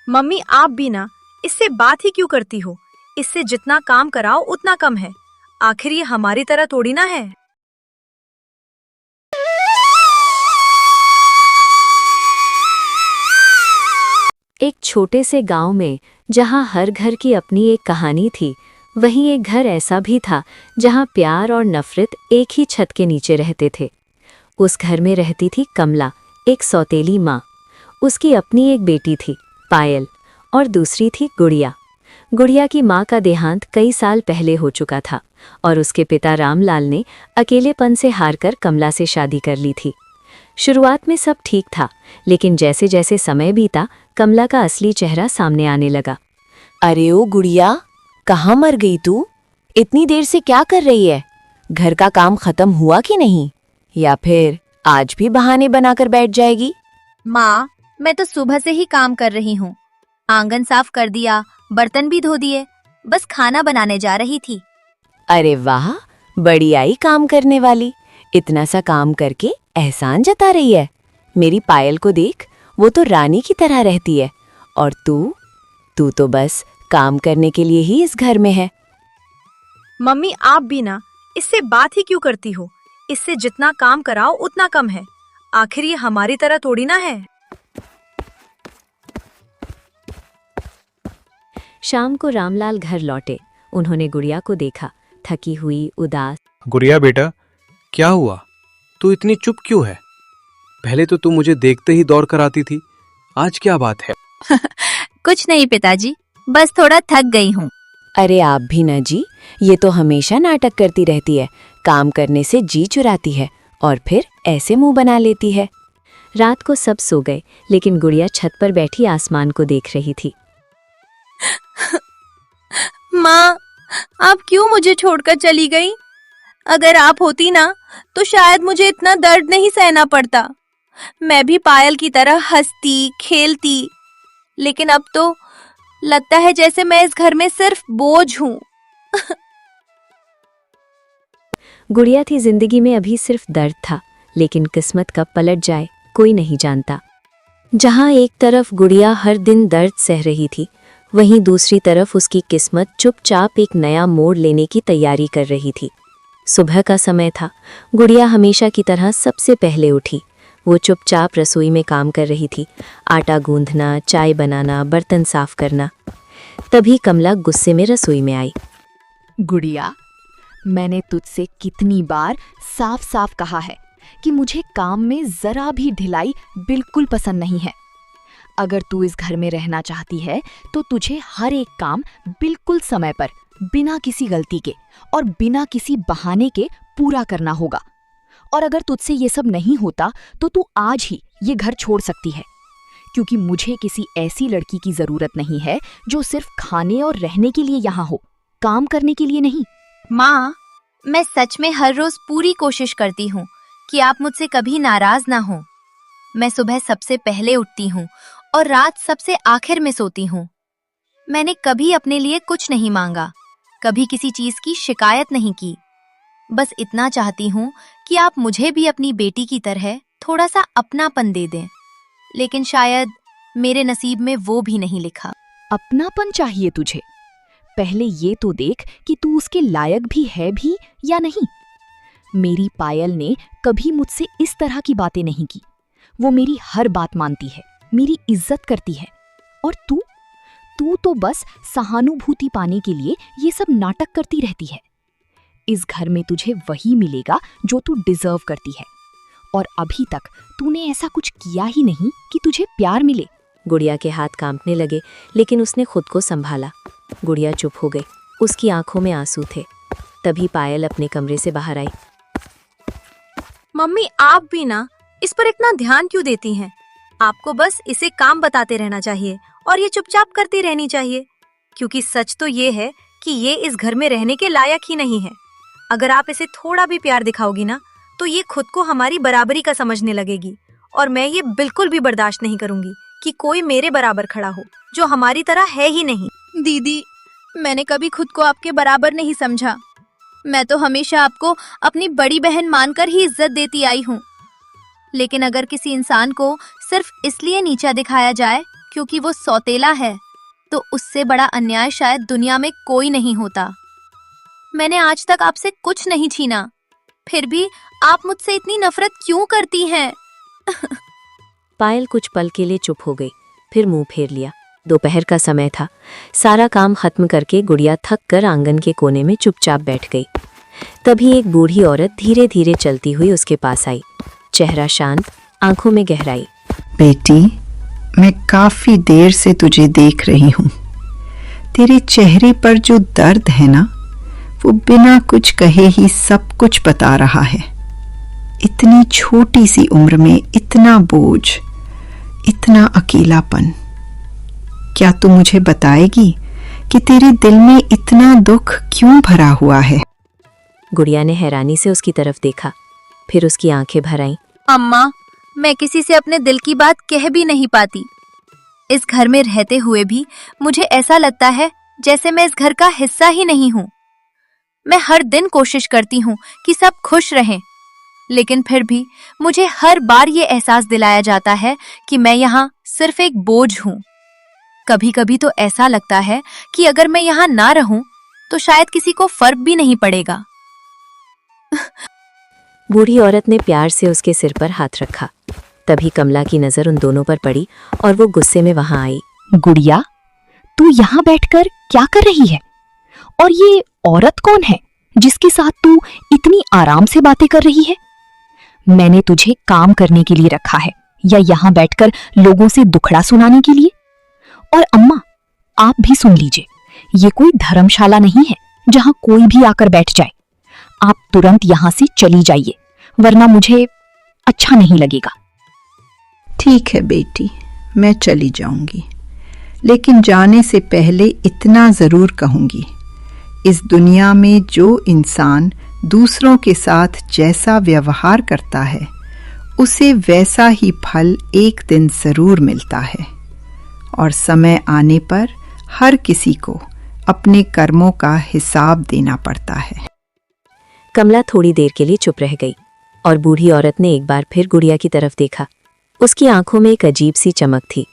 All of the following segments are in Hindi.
मम्मी आप भी ना, इससे बात ही क्यों करती हो? इससे जितना काम कराओ उतना कम है। आखिर ये हमारी तरह थोड़ी ना है। एक छोटे से गांव में जहां हर घर की अपनी एक कहानी थी, वहीं एक घर ऐसा भी था जहां प्यार और नफरत एक ही छत के नीचे रहते थे। उस घर में रहती थी कमला, एक सौतेली माँ। उसकी अपनी एक बेटी थी, पायल, और दूसरी थी गुड़िया। गुड़िया की माँ का देहांत कई साल पहले हो चुका था और उसके पिता रामलाल ने अकेलेपन से हारकर कमला से शादी कर ली थी। शुरुआत में सब ठीक था, लेकिन जैसे जैसे समय बीता, कमला का असली चेहरा सामने आने लगा। अरे ओ गुड़िया, कहाँ मर गई तू? इतनी देर से क्या कर रही है? घर का काम खत्म हुआ कि नहीं? या फिर आज भी बहाने बनाकर बैठ जाएगी? माँ, मैं तो सुबह से ही काम कर रही हूँ। आंगन साफ कर दिया, बर्तन भी धो दिए, बस खाना बनाने जा रही थी। अरे वाह, बड़ी आई काम करने वाली। इतना सा काम करके एहसान जता रही है। मेरी पायल को देख, वो तो रानी की तरह रहती है। और तू तो बस काम करने के लिए ही इस घर में है। मम्मी आप भी ना, इससे बात ही क्यों करती हो? इससे जितना काम कराओ उतना कम है। आखिर ये हमारी तरह थोड़ी ना है। शाम को रामलाल घर लौटे। उन्होंने गुड़िया को देखा, थकी हुई, उदास। गुड़िया बेटा, क्या हुआ? तू इतनी चुप क्यों है? पहले तो तू मुझे देखते ही दौड़ कर आती थी, आज क्या बात है? कुछ नहीं पिताजी, बस थोड़ा थक गई हूँ। अरे आप भी ना जी, ये तो हमेशा नाटक करती रहती है। काम करने से जी चुराती है और फिर ऐसे मुंह बना लेती है। रात को सब सो गए, लेकिन गुड़िया छत पर बैठी आसमान को देख रही थी। माँ, आप क्यों मुझे छोड़कर चली गई? अगर आप होती ना, तो शायद मुझे इतना दर्द नहीं सहना पड़ता। मैं भी पायल की तरह हंसती, खेलती। लेकिन अब तो लगता है जैसे मैं इस घर में सिर्फ बोझ हूँ। गुड़िया थी जिंदगी में अभी सिर्फ दर्द था, लेकिन किस्मत कब पलट जाए कोई नहीं जानता। जहां एक तरफ गुड़िया हर दिन दर्द सह रही थी, वहीं दूसरी तरफ उसकी किस्मत चुपचाप एक नया मोड़ लेने की तैयारी कर रही थी। सुबह का समय था। गुड़िया हमेशा की तरह सबसे पहले उठी। वो चुपचाप रसोई में काम कर रही थी, आटा गूंथना, चाय बनाना, बर्तन साफ करना। तभी कमला गुस्से में रसोई में आई। गुड़िया, मैंने तुझसे कितनी बार साफ साफ कहा है कि मुझे काम में जरा भी ढिलाई बिल्कुल पसंद नहीं है। अगर तू इस घर में रहना चाहती है तो तुझे हर एक काम बिल्कुल समय पर, बिना किसी गलती के और बिना किसी बहाने के पूरा करना होगा। और अगर तुझसे ये सब नहीं होता तो तू आज ही ये घर छोड़ सकती है, क्योंकि मुझे किसी ऐसी लड़की की जरूरत नहीं है जो सिर्फ खाने और रहने के लिए यहाँ हो, काम करने के लिए नहीं। माँ, मैं सच में हर रोज पूरी कोशिश करती हूँ कि आप मुझसे कभी नाराज ना हो। मैं सुबह सबसे पहले उठती हूँ और रात सबसे आखिर में सोती हूँ। मैंने कभी अपने लिए कुछ नहीं मांगा, कभी किसी चीज की शिकायत नहीं की। बस इतना चाहती हूँ कि आप मुझे भी अपनी बेटी की तरह थोड़ा सा अपनापन दे दें। लेकिन शायद मेरे नसीब में वो भी नहीं लिखा। अपनापन चाहिए तुझे? पहले ये तो देख कि तू उसके लायक भी है भी या नहीं। मेरी पायल ने कभी मुझसे इस तरह की बातें नहीं की। वो मेरी हर बात मानती है, मेरी इज्जत करती है। और तू तो बस सहानुभूति पाने के लिए ये सब नाटक करती रहती है। इस घर में तुझे वही मिलेगा जो तू डिजर्व करती है, और अभी तक तूने ऐसा कुछ किया ही नहीं कि तुझे प्यार मिले। गुड़िया के हाथ कांपने लगे, लेकिन उसने खुद को संभाला। गुड़िया चुप हो गई, उसकी आंखों में आंसू थे। तभी पायल अपने कमरे से बाहर आई। मम्मी आप भी ना, इस पर इतना ध्यान क्यों देती हैं? आपको बस इसे काम बताते रहना चाहिए और ये चुपचाप करती रहनी चाहिए, क्योंकि सच तो ये है कि ये इस घर में रहने के लायक ही नहीं है। अगर आप इसे थोड़ा भी प्यार दिखाओगी ना, तो ये खुद को हमारी बराबरी का समझने लगेगी, और मैं ये बिल्कुल भी बर्दाश्त नहीं करूंगी कि कोई मेरे बराबर खड़ा हो जो हमारी तरह है ही नहीं। दीदी, मैंने कभी खुद को आपके बराबर नहीं समझा। मैं तो हमेशा आपको अपनी बड़ी बहन मानकर ही इज्जत देती आई हूँ। लेकिन अगर किसी इंसान को सिर्फ इसलिए नीचा दिखाया जाए क्योंकि वो सौतेला है, तो उससे बड़ा अन्याय शायद दुनिया में कोई नहीं होता। मैंने आज तक आपसे कुछ नहीं छीना, फिर भी आप मुझसे इतनी नफरत क्यों करती हैं? पायल कुछ पल के लिए चुप हो गई, फिर मुंह फेर लिया। दोपहर का समय था। सारा काम खत्म करके गुड़िया थक कर आंगन के कोने में चुपचाप बैठ गई। तभी एक बूढ़ी औरत धीरे धीरे चलती हुई उसके पास आई। चेहरा शांत, आंखों में गहराई। बेटी, मैं काफी देर से तुझे देख रही हूँ। तेरे चेहरे पर जो दर्द है ना, वो बिना कुछ कहे ही सब कुछ बता रहा है। इतनी छोटी सी उम्र में इतना बोझ, इतना अकेलापन। क्या तू मुझे बताएगी कि तेरे दिल में इतना दुख क्यों भरा हुआ है? गुड़िया ने हैरानी से उसकी तरफ देखा, फिर उसकी आंखें भर आईं। अम्मा, मैं किसी से अपने दिल की बात कह भी नहीं पाती। इस घर में रहते हुए भी मुझे ऐसा लगता है जैसे मैं इस घर का हिस्सा ही नहीं हूँ। मैं हर दिन कोशिश करती हूँ कि सब खुश रहें, लेकिन फिर भी मुझे हर बार ये एहसास दिलाया जाता है कि मैं यहाँ सिर्फ एक बोझ हूँ। कभी कभी तो ऐसा लगता है कि अगर मैं यहाँ ना रहूं तो शायद किसी को फर्क भी नहीं पड़ेगा। बूढ़ी औरत ने प्यार से उसके सिर पर हाथ रखा। तभी कमला की नजर उन दोनों पर पड़ी और वो गुस्से में वहां आई। गुड़िया, तू यहाँ बैठकर क्या कर रही है? और ये औरत कौन है जिसके साथ तू इतनी आराम से बातें कर रही है? मैंने तुझे काम करने के लिए रखा है या यहाँ बैठकर लोगों से दुखड़ा सुनाने के लिए? और अम्मा, आप भी सुन लीजिए, ये कोई धर्मशाला नहीं है जहाँ कोई भी आकर बैठ जाए। आप तुरंत यहाँ से चली जाइए, वरना मुझे अच्छा नहीं लगेगा। ठीक है बेटी, मैं चली जाऊंगी, लेकिन जाने से पहले इतना जरूर कहूंगी, इस दुनिया में जो इंसान दूसरों के साथ जैसा व्यवहार करता है, उसे वैसा ही फल एक दिन जरूर मिलता है। और समय आने पर हर किसी को अपने कर्मों का हिसाब देना पड़ता है। कमला थोड़ी देर के लिए चुप रह गई और बूढ़ी औरत ने एक बार फिर गुड़िया की तरफ देखा। उसकी आंखों में एक अजीब सी चमक थी।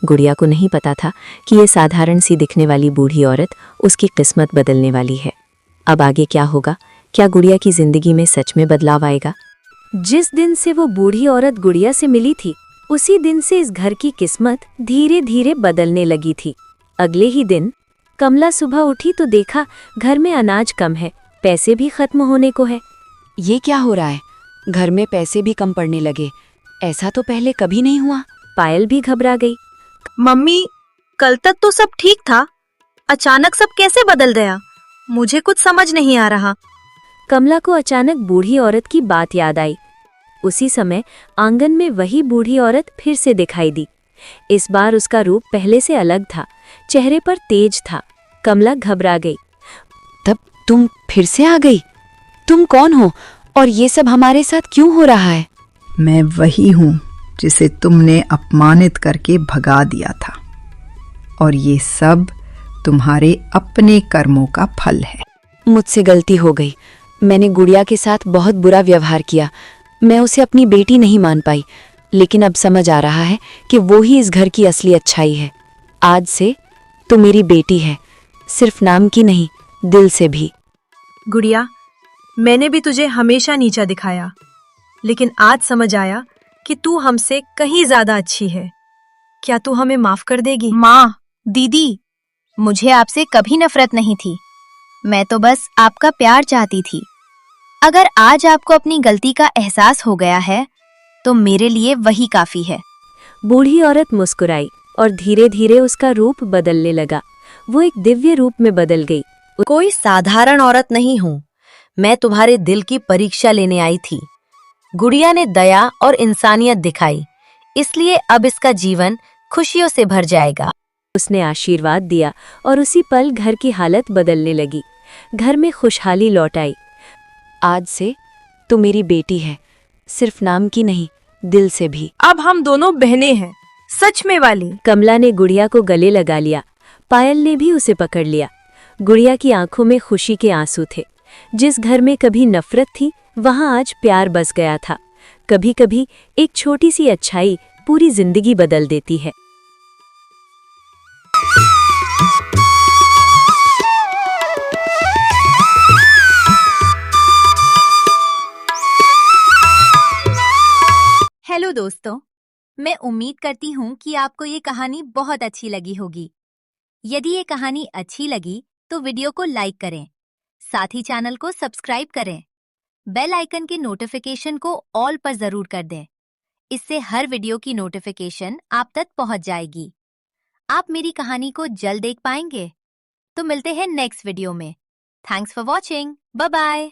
गुड़िया को नहीं पता था कि ये साधारण सी दिखने वाली बूढ़ी औरत उसकी किस्मत बदलने वाली है। अब आगे क्या होगा? क्या गुड़िया की जिंदगी में सच में बदलाव आएगा? जिस दिन से वो बूढ़ी औरत गुड़िया से मिली थी, उसी दिन से इस घर की किस्मत धीरे धीरे बदलने लगी थी। अगले ही दिन कमला सुबह उठी तो देखा घर में अनाज कम है, पैसे भी खत्म होने को है। ये क्या हो रहा है? घर में पैसे भी कम पड़ने लगे, ऐसा तो पहले कभी नहीं हुआ। पायल भी घबरा गई। मम्मी, कल तक तो सब ठीक था, अचानक सब कैसे बदल गया? मुझे कुछ समझ नहीं आ रहा। कमला को अचानक बूढ़ी औरत की बात याद आई। उसी समय आंगन में वही बूढ़ी औरत फिर से दिखाई दी। इस बार उसका रूप पहले से अलग था, चेहरे पर तेज था। कमला घबरा गई। तब तुम फिर से आ गई? तुम कौन हो और ये सब हमारे साथ क्यों हो रहा है? मैं वही हूँ जिसे तुमने अपमानित करके भगा दिया था, और ये सब तुम्हारे अपने कर्मों का फल है। मुझसे गलती हो गई। मैंने गुड़िया के साथ बहुत बुरा व्यवहार किया। मैं उसे अपनी बेटी नहीं मान पाई, लेकिन अब समझ आ रहा है कि वो ही इस घर की असली अच्छाई है। आज से तू मेरी बेटी है, सिर्फ नाम की नहीं, दिल से भी। गुड़िया, मैंने भी तुझे हमेशा नीचा दिखाया, लेकिन आज समझ आया कि तू हमसे कहीं ज्यादा अच्छी है। क्या तू हमें माफ कर देगी? माँ, दीदी, मुझे आपसे कभी नफरत नहीं थी। मैं तो बस आपका प्यार चाहती थी। अगर आज आपको अपनी गलती का एहसास हो गया है, तो मेरे लिए वही काफी है। बूढ़ी औरत मुस्कुराई और धीरे धीरे उसका रूप बदलने लगा। वो एक दिव्य रूप में बदल गई। कोई साधारण औरत नहीं हूँ, मैं तुम्हारे दिल की परीक्षा लेने आई थी। गुड़िया ने दया और इंसानियत दिखाई, इसलिए अब इसका जीवन खुशियों से भर जाएगा। उसने आशीर्वाद दिया और उसी पल घर की हालत बदलने लगी। घर में खुशहाली लौट आई। आज से तू मेरी बेटी है, सिर्फ नाम की नहीं, दिल से भी। अब हम दोनों बहनें हैं, सच में वाली। कमला ने गुड़िया को गले लगा लिया। पायल ने भी उसे पकड़ लिया। गुड़िया की आंखों में खुशी के आंसू थे। जिस घर में कभी नफरत थी, वहां आज प्यार बस गया था। कभी कभी एक छोटी सी अच्छाई पूरी जिंदगी बदल देती है। हेलो दोस्तों, मैं उम्मीद करती हूँ कि आपको ये कहानी बहुत अच्छी लगी होगी। यदि ये कहानी अच्छी लगी तो वीडियो को लाइक करें, साथ ही चैनल को सब्सक्राइब करें। बेल आइकन के नोटिफिकेशन को ऑल पर जरूर कर दें। इससे हर वीडियो की नोटिफिकेशन आप तक पहुंच जाएगी। आप मेरी कहानी को जल्द देख पाएंगे। तो मिलते हैं नेक्स्ट वीडियो में। Thanks for watching. Bye bye.